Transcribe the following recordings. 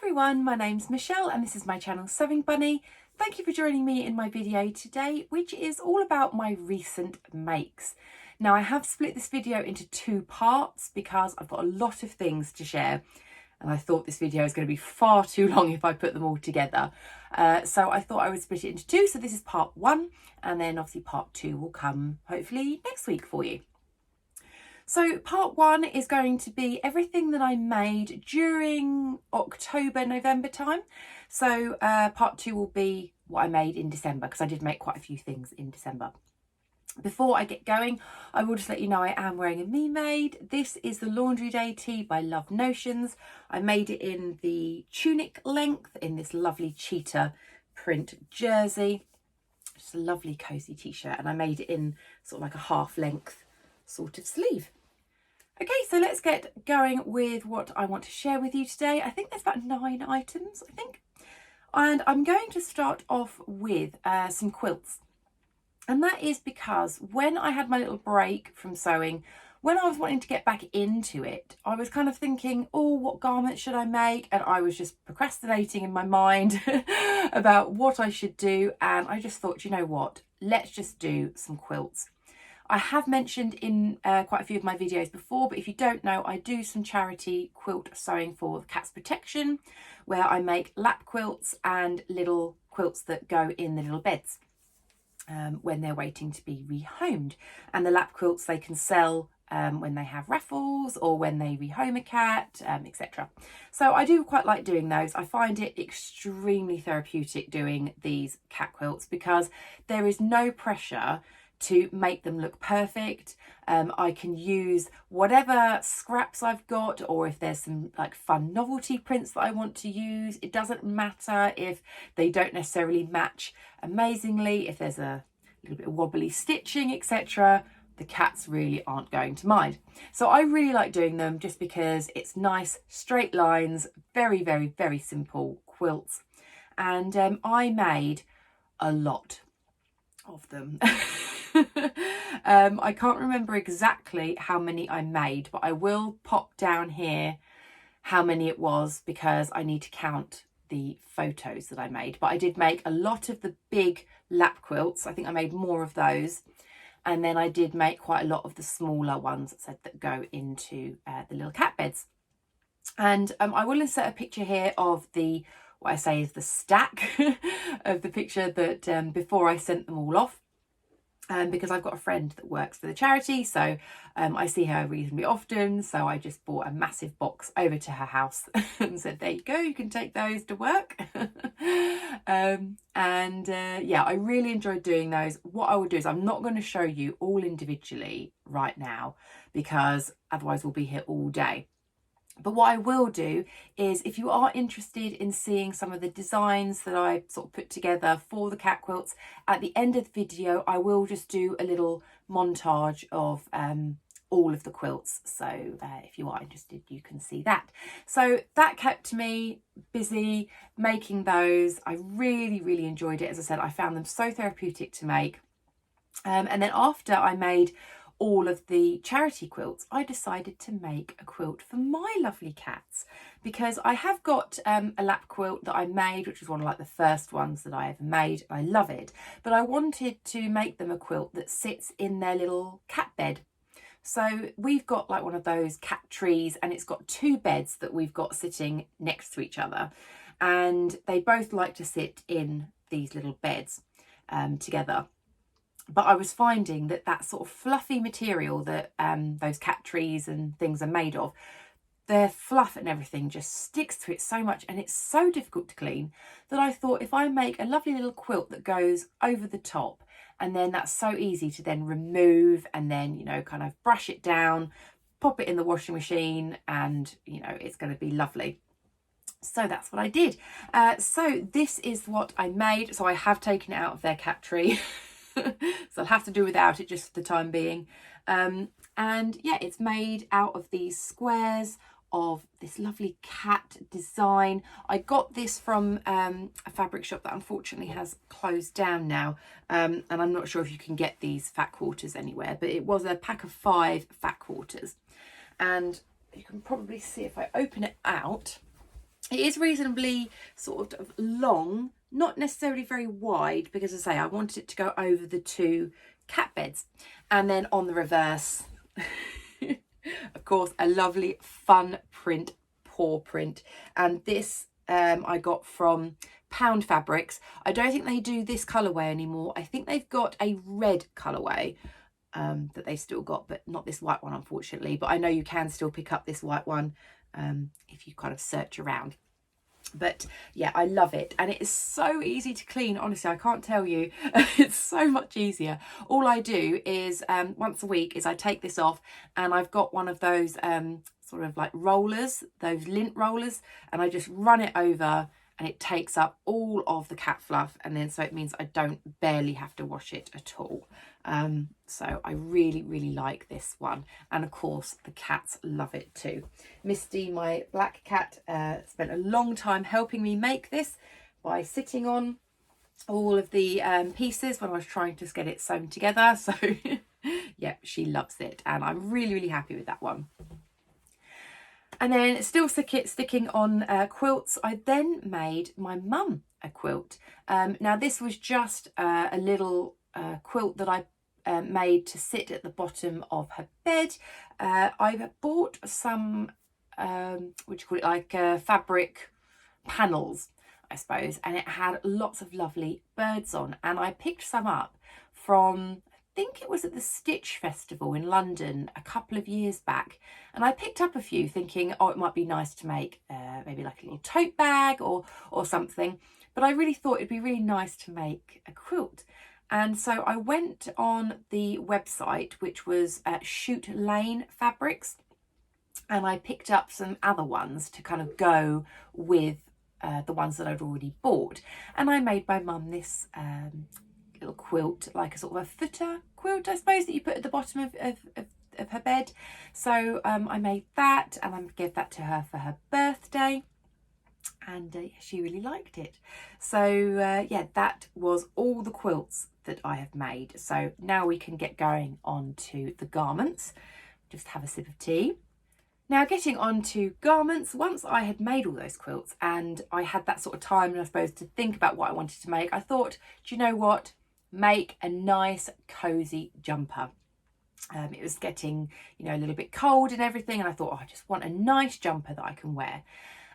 everyone, my name's Michelle and this is my channel Sewing Bunny. Thank you for joining me in my video today, which is all about my recent makes. Now I have split this video into two parts because I've got a lot of things to share and I thought this video is going to be far too long if I put them all together. So I thought I would split it into two. So this is part one and then obviously part two will come hopefully next week for you. So part one is going to be everything that I made during October, November time. So part two will be what I made in December, because I did make quite a few things in December. Before I get going, I will just let you know I am wearing a Me Made. This is the Laundry Day tee by Love Notions. I made it in the tunic length in this lovely cheetah print jersey. Just a lovely cozy t-shirt, and I made it in sort of like a half length sort of sleeve. Okay, so let's get going with what I want to share with you today. I think there's about 9 items, I think. And I'm going to start off with some quilts. And that is because when I had my little break from sewing, when I was wanting to get back into it, I was kind of thinking, oh, what garments should I make? And I was just procrastinating in my mind about what I should do. And I just thought, you know what, let's just do some quilts. I have mentioned in quite a few of my videos before, but if you don't know, I do some charity quilt sewing for Cats Protection, where I make lap quilts and little quilts that go in the little beds when they're waiting to be rehomed. And the lap quilts they can sell when they have raffles or when they rehome a cat, etc. So I do quite like doing those. I find it extremely therapeutic doing these cat quilts because there is no pressure to make them look perfect. I can use whatever scraps I've got, or if there's some like fun novelty prints that I want to use. It doesn't matter if they don't necessarily match amazingly, if there's a little bit of wobbly stitching, etc. The cats really aren't going to mind. So I really like doing them just because it's nice straight lines, very, very, very simple quilts. And I made a lot of them. I can't remember exactly how many I made, but I will pop down here how many it was because I need to count the photos that I made. But I did make a lot of the big lap quilts. I think I made more of those. And then I did make quite a lot of the smaller ones that go into the little cat beds. And I will insert a picture here of the, what I say is the stack of the picture that before I sent them all off. Because I've got a friend that works for the charity, so I see her reasonably often, so I just bought a massive box over to her house and said, there you go, you can take those to work. Yeah, I really enjoyed doing those. What I will do is I'm not going to show you all individually right now because otherwise we'll be here all day. But what I will do is, if you are interested in seeing some of the designs that I sort of put together for the cat quilts, at the end of the video, I will just do a little montage of all of the quilts. So if you are interested, you can see that. So that kept me busy making those. I really, really enjoyed it. As I said, I found them so therapeutic to make. And then after I made all of the charity quilts, I decided to make a quilt for my lovely cats because I have got a lap quilt that I made, which was one of like the first ones that I ever made. I love it, but I wanted to make them a quilt that sits in their little cat bed. So we've got like one of those cat trees and it's got 2 beds that we've got sitting next to each other, and they both like to sit in these little beds together. But I was finding that that sort of fluffy material that those cat trees and things are made of, their fluff and everything just sticks to it so much and it's so difficult to clean that I thought if I make a lovely little quilt that goes over the top, and then that's so easy to then remove and then, you know, kind of brush it down, pop it in the washing machine and, you know, it's going to be lovely. So that's what I did. So this is what I made. So I have taken it out of their cat tree. So I'll have to do without it just for the time being. And yeah, it's made out of these squares of this lovely cat design. I got this from a fabric shop that unfortunately has closed down now. And I'm not sure if you can get these fat quarters anywhere, but it was a pack of 5 fat quarters. And you can probably see if I open it out, It is reasonably sort of long, not necessarily very wide, because as I say, I wanted it to go over the 2 cat beds. And then on the reverse, of course, a lovely fun print, paw print. And this I got from Pound Fabrics. I don't think they do this colourway anymore. I think they've got a red colourway that they've still got, but not this white one, unfortunately. But I know you can still pick up this white one if you kind of search around. But yeah, I love it, and it is so easy to clean. Honestly, I can't tell you. It's so much easier. All I do is once a week is I take this off, and I've got one of those sort of like rollers, those lint rollers, and I just run it over, and it takes up all of the cat fluff, and then so it means I don't barely have to wash it at all. So I really like this one, and of course the cats love it too. Misty, my black cat, spent a long time helping me make this by sitting on all of the pieces when I was trying to get it sewn together. So yeah, she loves it, and I'm really happy with that one. And then still sticking on quilts, I then made my mum a quilt. Now this was just a little quilt that I made to sit at the bottom of her bed. I bought some, what do you call it, like fabric panels, I suppose, and it had lots of lovely birds on. And I picked some up from, I think it was at the Stitch Festival in London a couple of years back. And I picked up a few thinking, oh, it might be nice to make maybe like a little tote bag or something. But I really thought it'd be really nice to make a quilt. And so I went on the website, which was Shoot Lane Fabrics, and I picked up some other ones to kind of go with the ones that I'd already bought. And I made my mum this little quilt, like a sort of a footer quilt, I suppose, that you put at the bottom of her bed. So I made that, and I gave that to her for her birthday. And she really liked it. So yeah, that was all the quilts that I have made. So now we can get going on to the garments. Just have a sip of tea. Now, getting on to garments, once I had made all those quilts and I had that sort of time, I suppose, to think about what I wanted to make, I thought, do you know what? Make a nice cozy jumper. It was getting, you know, a little bit cold and everything, and I thought, oh, I just want a nice jumper that I can wear.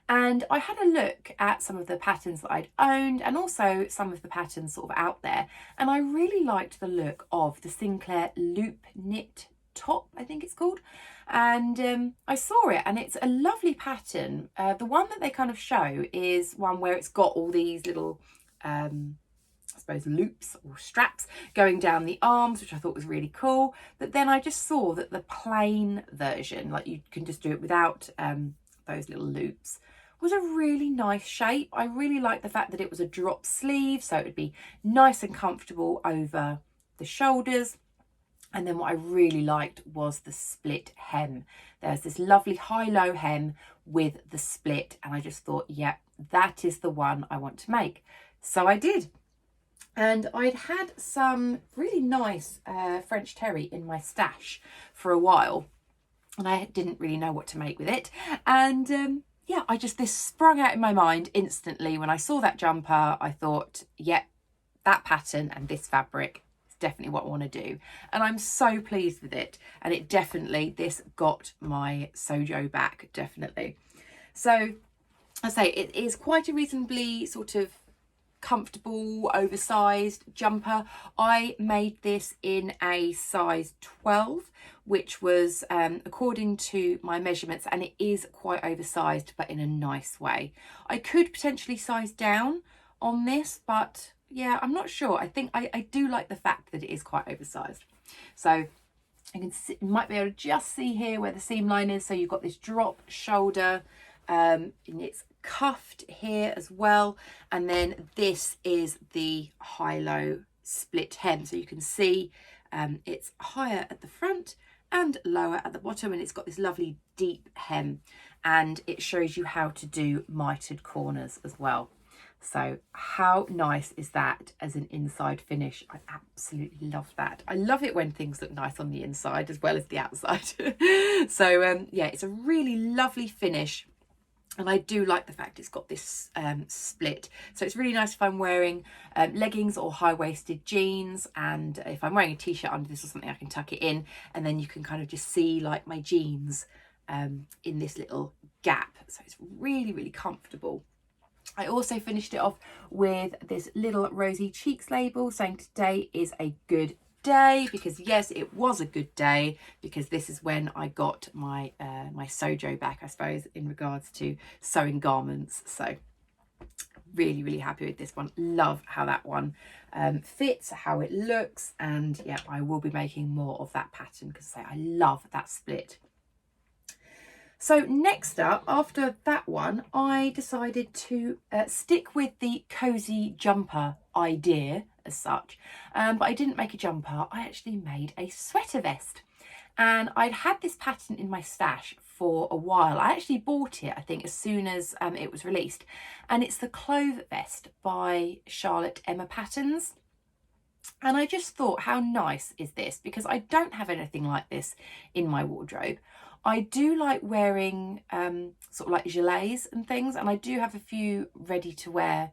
And I had a look at some of the patterns that I'd owned, and also some of the patterns sort of out there, and I really liked the look of the Sinclair loop knit top, I think it's called. And I saw it, and it's a lovely pattern. The one that they kind of show is one where it's got all these little I suppose loops or straps going down the arms, which I thought was really cool. But then I just saw that the plain version, like you can just do it without those little loops, was a really nice shape. I really liked the fact that it was a drop sleeve, so it would be nice and comfortable over the shoulders. And then what I really liked was the split hem. There's this lovely high-low hem with the split, and I just thought, yeah, that is the one I want to make. So I did. And I'd had some really nice French terry in my stash for a while, and I didn't really know what to make with it. And yeah, this sprung out in my mind instantly. When I saw that jumper, I thought, yeah, that pattern and this fabric is definitely what I want to do. And I'm so pleased with it. And it definitely, this got my sojo back, definitely. So I say it is quite a reasonably sort of comfortable, oversized jumper. I made this in a size 12, which was according to my measurements, and it is quite oversized, but in a nice way. I could potentially size down on this, but yeah, I'm not sure. I think I do like the fact that it is quite oversized. So you can see, you might be able to just see here where the seam line is. So you've got this drop shoulder, and it's cuffed here as well, and then this is the high-low split hem, so you can see it's higher at the front and lower at the bottom, and it's got this lovely deep hem, and it shows you how to do mitered corners as well. So how nice is that as an inside finish? I absolutely love that. I love it when things look nice on the inside as well as the outside. So yeah, it's a really lovely finish. And I do like the fact it's got this split. So it's really nice if I'm wearing leggings or high-waisted jeans, and if I'm wearing a t-shirt under this or something, I can tuck it in, and then you can kind of just see like my jeans in this little gap. So it's really, really comfortable. I also finished it off with this little rosy cheeks label saying today is a good day, because yes, it was a good day, because this is when I got my my sojo back, I suppose, in regards to sewing garments. So really, really happy with this one. Love how that one fits, how it looks, and yeah, I will be making more of that pattern because I love that split. So next up, after that one, I decided to stick with the cozy jumper idea as such, but I didn't make a jumper. I actually made a sweater vest, and I'd had this pattern in my stash for a while. I actually bought it, I think, as soon as it was released, and it's the Clove vest by Charlotte Emma Patterns. And I just thought, how nice is this? Because I don't have anything like this in my wardrobe. I do like wearing sort of like gilets and things, and I do have a few ready to wear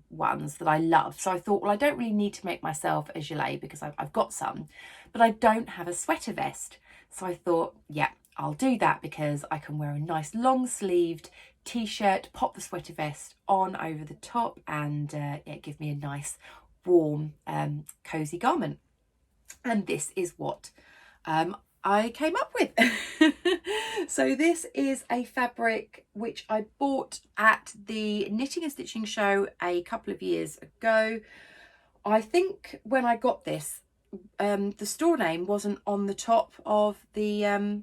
ones that I love. So I thought, well, I don't really need to make myself a gilet because I've got some, but I don't have a sweater vest. So I thought, yeah, I'll do that because I can wear a nice long sleeved t-shirt, pop the sweater vest on over the top, and yeah, give me a nice warm cozy garment. And this is what I came up with. So this is a fabric which I bought at the Knitting and Stitching show a couple of years ago. I think when I got this, the store name wasn't on the top of the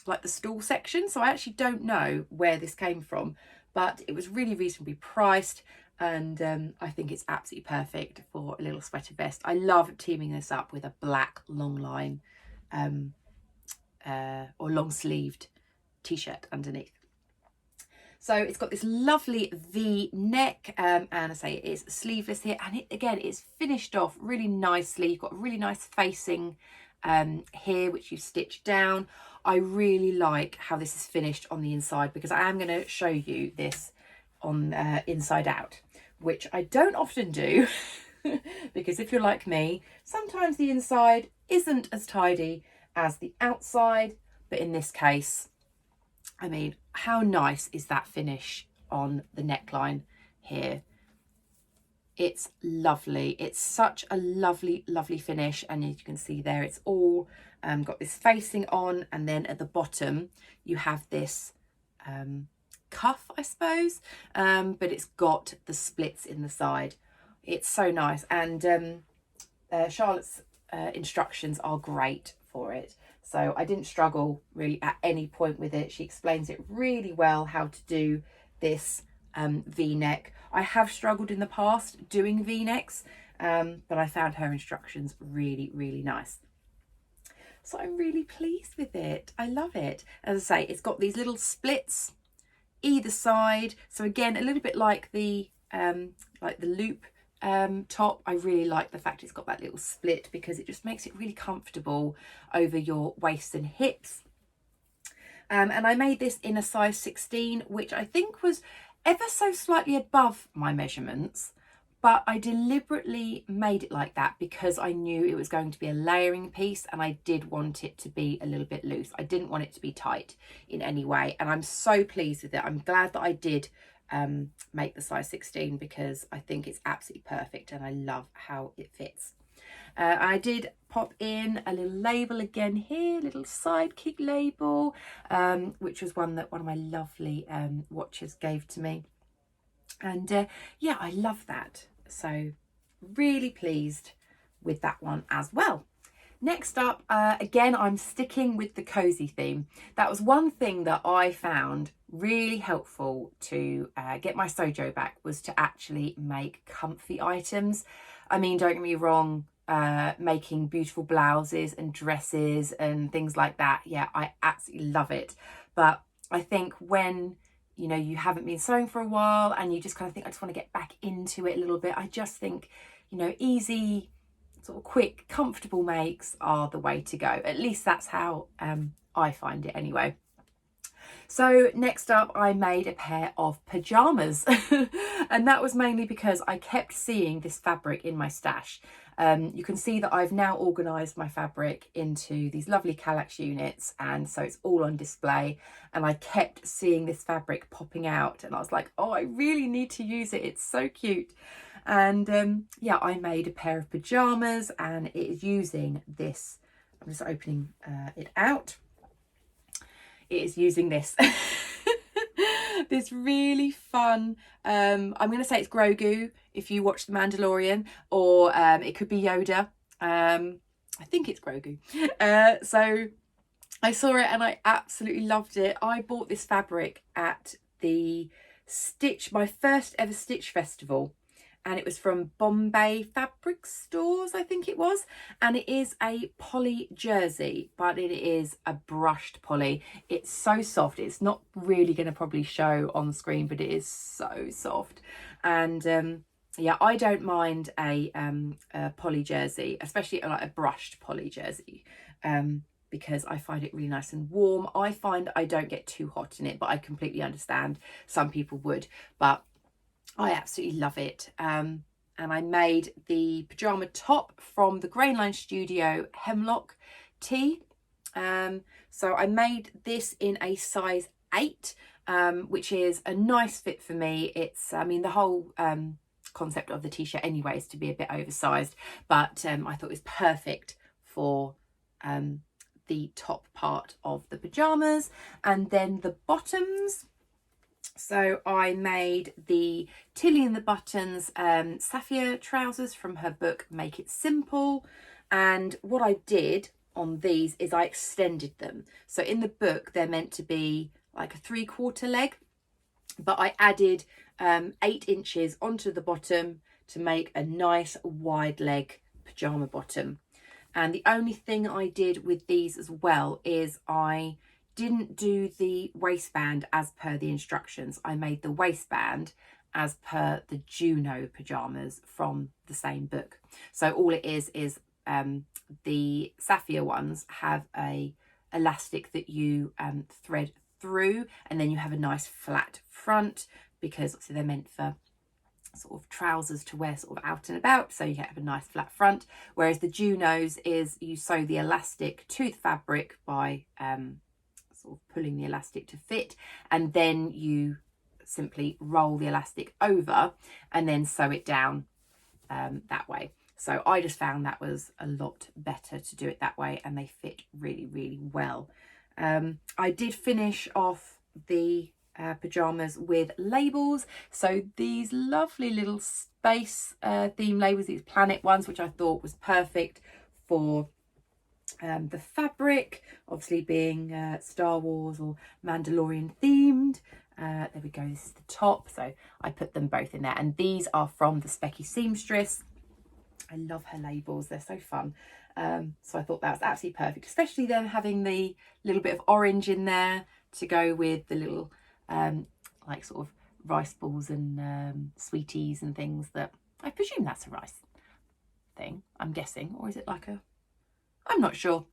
like the stall section, so I actually don't know where this came from, but it was really reasonably priced, and I think it's absolutely perfect for a little sweater vest. I love teaming this up with a black long line or long sleeved t-shirt underneath. So it's got this lovely V neck, and I say it is sleeveless here, and it again is finished off really nicely. You've got a really nice facing here which you've stitched down. I really like how this is finished on the inside, because I am going to show you this on inside out, which I don't often do because if you're like me, sometimes the inside isn't as tidy as the outside, but in this case, I mean, how nice is that finish on the neckline here? It's lovely. It's such a lovely, lovely finish, and as you can see there, it's all got this facing on, and then at the bottom you have this cuff, I suppose, but it's got the splits in the side. It's so nice, and Charlotte's instructions are great for it, so I didn't struggle really at any point with it. She explains it really well how to do this V-neck. I have struggled in the past doing V-necks, but I found her instructions really, really nice. So I'm really pleased with it. I love it. As I say, it's got these little splits either side. So again, a little bit like the loop top. I really like the fact it's got that little split, because it just makes it really comfortable over your waist and hips. And I made this in a size 16, which I think was ever so slightly above my measurements, but I deliberately made it like that because I knew it was going to be a layering piece, and I did want it to be a little bit loose. I didn't want it to be tight in any way, and I'm so pleased with it. I'm glad that I did make the size 16, because I think it's absolutely perfect and I love how it fits. I did pop in a little label again here, little sidekick label, which was one that one of my lovely watchers gave to me, and yeah, I love that. So really pleased with that one as well. Next up, again, I'm sticking with the cozy theme. That was one thing that I found really helpful to get my sojo back, was to actually make comfy items. I mean, don't get me wrong, making beautiful blouses and dresses and things like that, yeah, I absolutely love it. But I think when, you know, you haven't been sewing for a while and you just kind of think, I just want to get back into it a little bit, I just think, you know, easy, sort of quick, comfortable makes are the way to go. At least that's how I find it anyway. So next up, I made a pair of pajamas and that was mainly because I kept seeing this fabric in my stash. You can see that I've now organised my fabric into these lovely Kallax units, and so it's all on display, and I kept seeing this fabric popping out and I was like, oh, I really need to use it, it's so cute. And yeah, I made a pair of pajamas and it is using this. I'm just opening it out. It is using this this really fun, I'm going to say it's Grogu if you watch The Mandalorian, or it could be Yoda. I think it's Grogu. So I saw it and I absolutely loved it. I bought this fabric at the my first ever Stitch Festival, and it was from Bombay Fabric Stores, I think it was. And it is a poly jersey, but it is a brushed poly. It's so soft. It's not really going to probably show on the screen, but it is so soft. And yeah, I don't mind a poly jersey, especially like a brushed poly jersey, because I find it really nice and warm. I find I don't get too hot in it, but I completely understand some people would. But I absolutely love it. And I made the pajama top from the Grainline Studio Hemlock tee. So I made this in a size 8, which is a nice fit for me. It's, I mean, the whole concept of the t-shirt anyway is to be a bit oversized, but I thought it was perfect for the top part of the pajamas. And then the bottoms. So I made the Tilly and the Buttons Saphir trousers from her book Make It Simple. And what I did on these is I extended them. So in the book, they're meant to be like a 3/4 leg, but I added 8 inches onto the bottom to make a nice wide leg pajama bottom. And the only thing I did with these as well is I didn't do the waistband as per the instructions. I made the waistband as per the Juno pajamas from the same book. So all it is the Sapphire ones have a elastic that you thread through, and then you have a nice flat front, because obviously they're meant for sort of trousers to wear sort of out and about, so you have a nice flat front. Whereas the Junos is you sew the elastic to the fabric by sort of pulling the elastic to fit, and then you simply roll the elastic over and then sew it down that way. So I just found that was a lot better to do it that way, and they fit really, really well. I did finish off the pajamas with labels. So these lovely little space theme labels, these planet ones, which I thought was perfect for the fabric, obviously being Star Wars or Mandalorian themed. There we go, this is the top, so I put them both in there, and these are from the Specky Seamstress. I love her labels, they're so fun. So I thought that was absolutely perfect, especially them having the little bit of orange in there to go with the little like sort of rice balls and sweeties and things. That I presume that's a rice thing, I'm guessing, or is it like a, I'm not sure,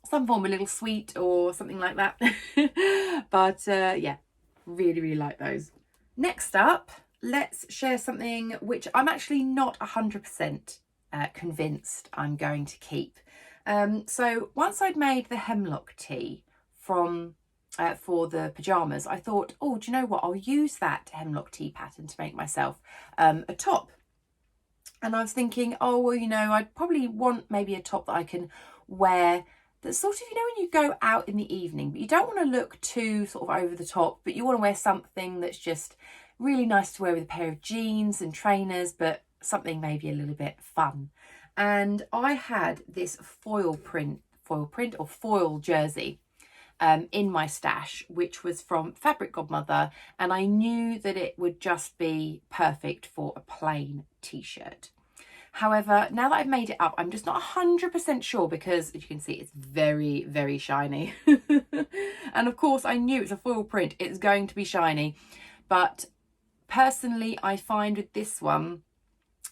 some form of little sweet or something like that. But yeah, really, really like those. Next up, let's share something which I'm actually not 100% convinced I'm going to keep. So once I'd made the hemlock tee from for the pajamas, I thought, oh, do you know what, I'll use that hemlock tee pattern to make myself a top. And I was thinking, oh, well, you know, I'd probably want maybe a top that I can wear that's sort of, you know, when you go out in the evening, but you don't want to look too sort of over the top, but you want to wear something that's just really nice to wear with a pair of jeans and trainers, but something maybe a little bit fun. And I had this foil print or foil jersey in my stash, which was from Fabric Godmother, and I knew that it would just be perfect for a plain t-shirt. However, now that I've made it up, I'm just not 100% sure, because as you can see, it's very, very shiny. And of course, I knew it's a foil print, it's going to be shiny. But personally, I find with this one,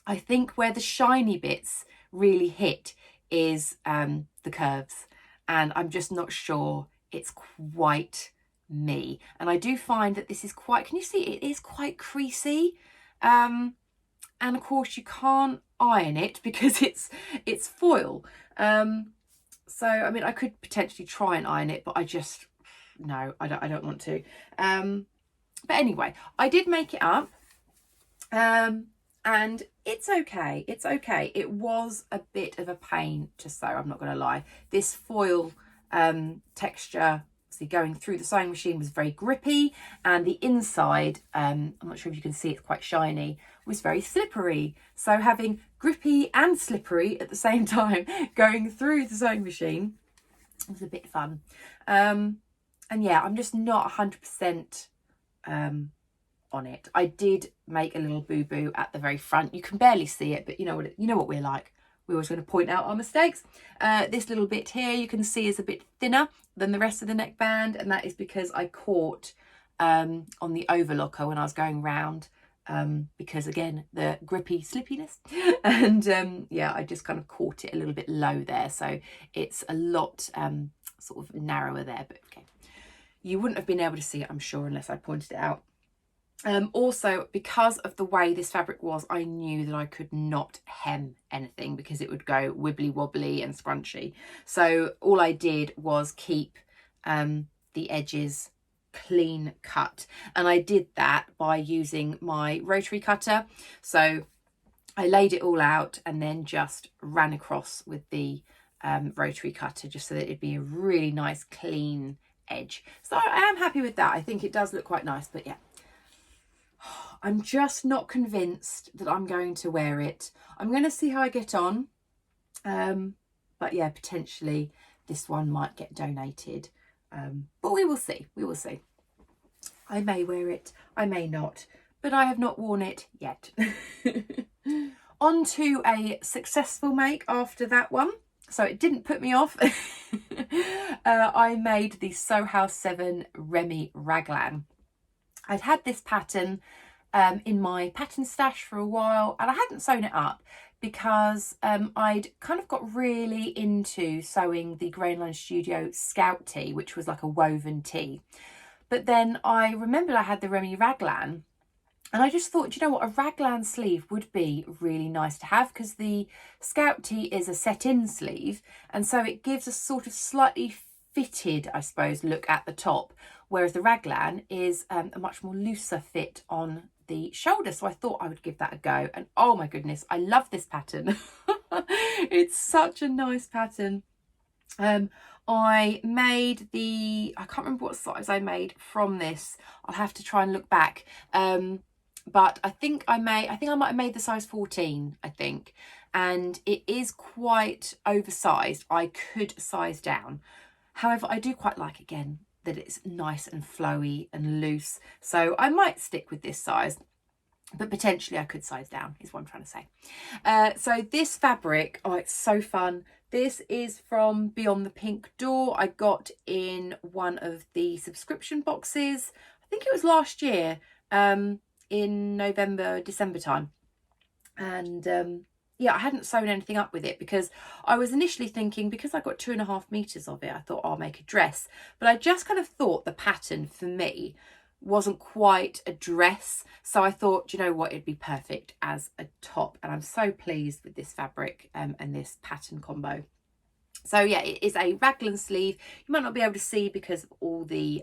I think where the shiny bits really hit is the curves. And I'm just not sure it's quite me. And I do find that this is quite, can you see, it is quite creasy. And of course you can't iron it because it's foil. So I mean, I could potentially try and iron it, but I just, no, I don't want to. But anyway, I did make it up, and it's okay. It's okay. It was a bit of a pain to sew, I'm not going to lie. This foil texture, see, going through the sewing machine was very grippy, and the inside, I'm not sure if you can see, it's quite shiny, was very slippery. So having grippy and slippery at the same time going through the sewing machine was a bit fun. And yeah, I'm just not 100% on it. I did make a little boo-boo at the very front. You can barely see it, but you know what we're like. We're always going to point out our mistakes. This little bit here you can see is a bit thinner than the rest of the neckband, and that is because I caught on the overlocker when I was going round, because again, the grippy slippiness, and yeah, I just kind of caught it a little bit low there, so it's a lot sort of narrower there, but okay. You wouldn't have been able to see it, I'm sure, unless I pointed it out. Also, because of the way this fabric was, I knew that I could not hem anything because it would go wibbly wobbly and scrunchy. So all I did was keep the edges clean cut, and I did that by using my rotary cutter. So I laid it all out and then just ran across with the rotary cutter, just so that it'd be a really nice clean edge. So I am happy with that. I think it does look quite nice, but yeah, I'm just not convinced that I'm going to wear it. I'm going to see how I get on. But yeah, potentially this one might get donated. But we will see. We will see. I may wear it. I may not. But I have not worn it yet. On to a successful make after that one. So it didn't put me off. I made the Sew House 7 Remy raglan. I'd had this pattern in my pattern stash for a while, and I hadn't sewn it up because I'd kind of got really into sewing the Grainline Studio Scout tee, which was like a woven tee. But then I remembered I had the Remy raglan, and I just thought, you know what, a raglan sleeve would be really nice to have, because the Scout tee is a set-in sleeve, and so it gives a sort of slightly fitted, I suppose, look at the top, whereas the raglan is a much more looser fit on the shoulder. So I thought I would give that a go, and oh my goodness, I love this pattern. It's such a nice pattern. I made I can't remember what size I made from this. I'll have to try and look back. But I think I might have made the size 14, I think. And it is quite oversized. I could size down. However, I do quite like, again, that it's nice and flowy and loose. So I might stick with this size, but potentially I could size down, is what I'm trying to say. So this fabric, oh, it's so fun. This is from Beyond the Pink Door. I got in one of the subscription boxes. I think it was last year, in November, December time. And yeah, I hadn't sewn anything up with it because I was initially thinking, because I got 2.5 meters of it, I thought I'll make a dress. But I just kind of thought the pattern for me wasn't quite a dress. So I thought, you know what, it'd be perfect as a top. And I'm so pleased with this fabric and this pattern combo. So yeah, it is a raglan sleeve. You might not be able to see because of all the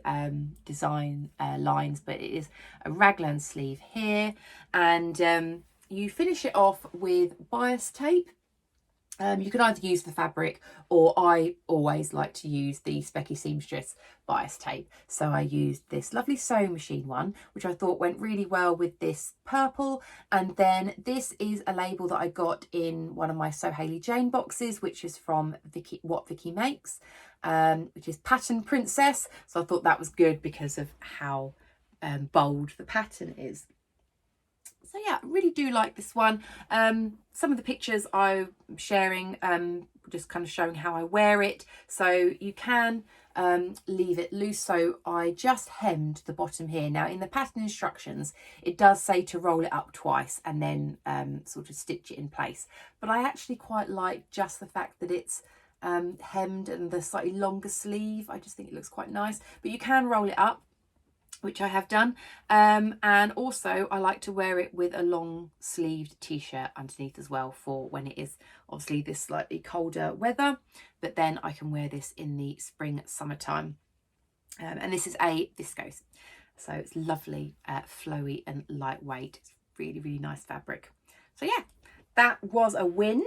design lines, but it is a raglan sleeve here. And you finish it off with bias tape. You can either use the fabric, or I always like to use the Specky Seamstress bias tape. So I used this lovely sewing machine one, which I thought went really well with this purple. And then this is a label that I got in one of my So Hayley Jane boxes, which is from What Vicky Makes, which is Pattern Princess. So I thought that was good because of how bold the pattern is. So yeah, I really do like this one. Some of the pictures I'm sharing, just kind of showing how I wear it. So you can leave it loose. So I just hemmed the bottom here. Now in the pattern instructions, it does say to roll it up twice and then sort of stitch it in place. But I actually quite like just the fact that it's hemmed and the slightly longer sleeve. I just think it looks quite nice, but you can roll it up, which I have done. And also I like to wear it with a long sleeved t-shirt underneath as well, for when it is obviously this slightly colder weather, but then I can wear this in the spring, summertime. And this is a viscose, so it's lovely, flowy and lightweight. It's really, really nice fabric. So yeah, that was a win.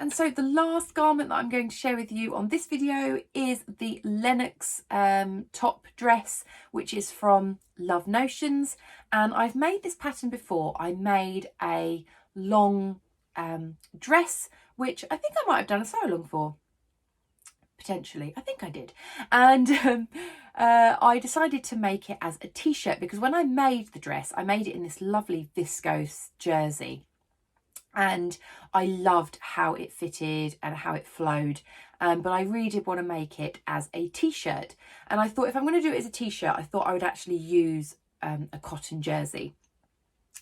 And so the last garment that I'm going to share with you on this video is the Lenox top dress, which is from Love Notions. And I've made this pattern before. I made a long dress, which I think I might have done a sew along for. Potentially, I think I did. And I decided to make it as a t-shirt, because when I made the dress, I made it in this lovely viscose jersey. And I loved how it fitted and how it flowed, but I really did want to make it as a t-shirt. And I thought if I'm going to do it as a t-shirt, I thought I would actually use a cotton jersey.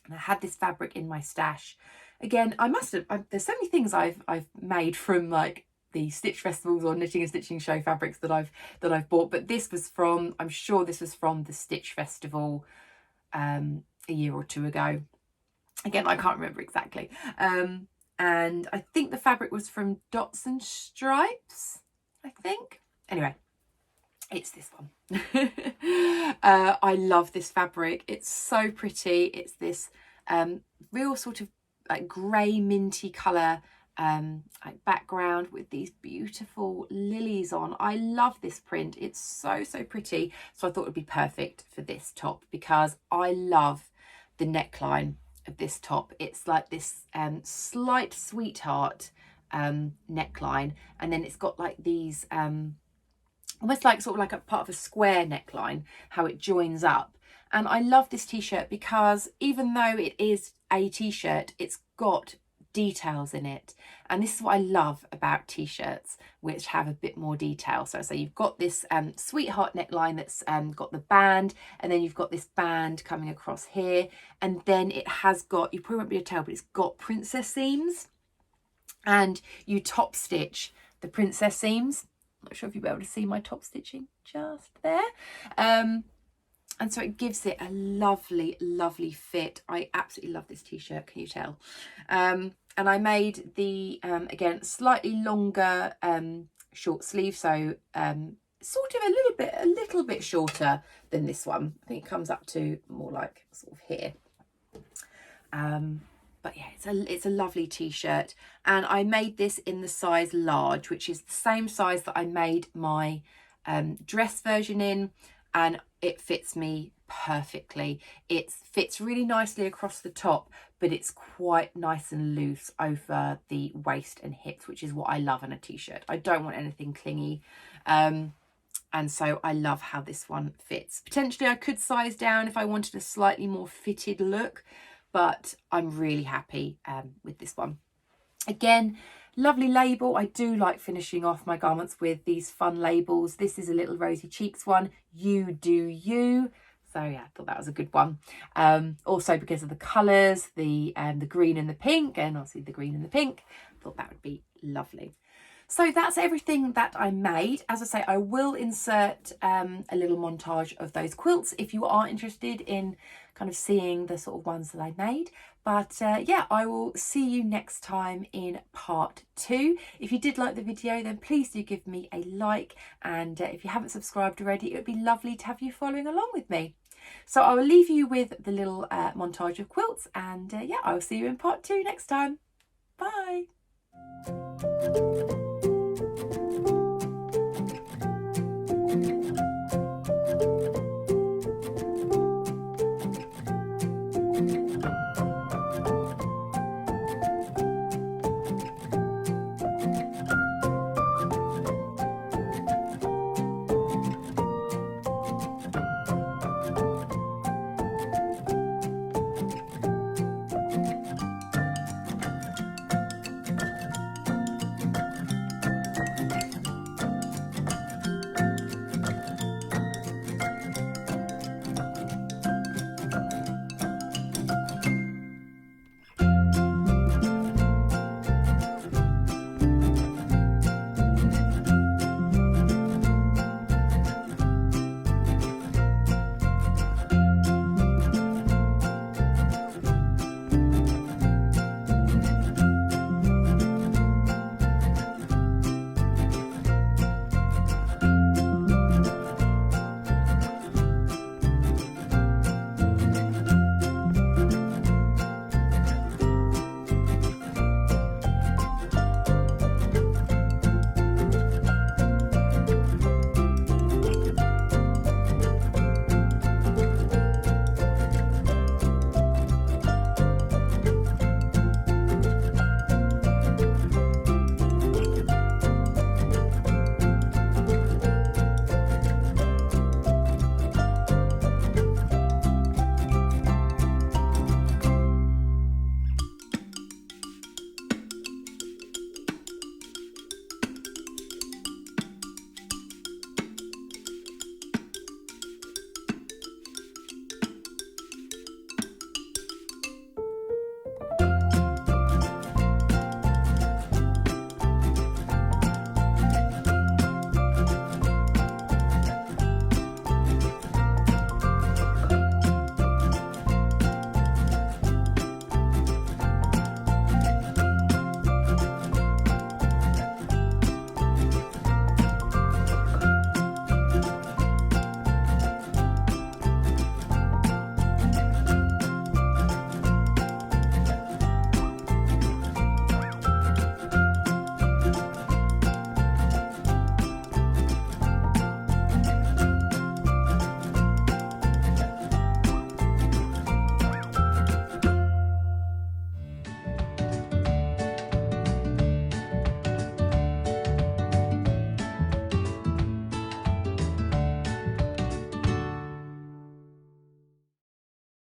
And I had this fabric in my stash. Again, I must have, there's so many things I've made from like the stitch festivals or knitting and stitching show fabrics that I've bought, but this was from, I'm sure this was from the Stitch Festival a year or two ago. Again, I can't remember exactly. And I think the fabric was from Dots and Stripes, I think. Anyway, it's this one. I love this fabric. It's so pretty. It's this real sort of like grey minty colour like background with these beautiful lilies on. I love this print. It's so, so pretty. So I thought it would be perfect for this top, because I love the neckline of this top. It's like this slight sweetheart neckline, and then it's got like these almost like sort of like a part of a square neckline, how it joins up. And I love this t-shirt because even though it is a t-shirt, it's got details in it. And this is what I love about t-shirts, which have a bit more detail. So you've got this sweetheart neckline that's got the band, and then you've got this band coming across here, and then it has got, you probably won't be able to tell, but it's got princess seams, and you top stitch the princess seams. I'm not sure if you'll be able to see my top stitching just there. And so it gives it a lovely, lovely fit. I absolutely love this t-shirt, can you tell? And I made the, again, slightly longer short sleeve, so sort of a little bit shorter than this one. I think it comes up to more like sort of here. But yeah, it's a lovely t-shirt, and I made this in the size large, which is the same size that I made my dress version in, and it fits me perfectly. It fits really nicely across the top, but it's quite nice and loose over the waist and hips, which is what I love in a t-shirt. I don't want anything clingy. And so I love how this one fits. Potentially I could size down if I wanted a slightly more fitted look, but I'm really happy with this one. Again, lovely label. I do like finishing off my garments with these fun labels. This is a little rosy cheeks one. You do you. So yeah, I thought that was a good one. Also because of the colours, the green and the pink, and obviously the green and the pink, I thought that would be lovely. So that's everything that I made. As I say, I will insert a little montage of those quilts if you are interested in kind of seeing the sort of ones that I made. But yeah, I will see you next time in part 2. If you did like the video, then please do give me a like. And if you haven't subscribed already, it would be lovely to have you following along with me. So I will leave you with the little montage of quilts. And yeah, I will see you in part 2 next time. Bye.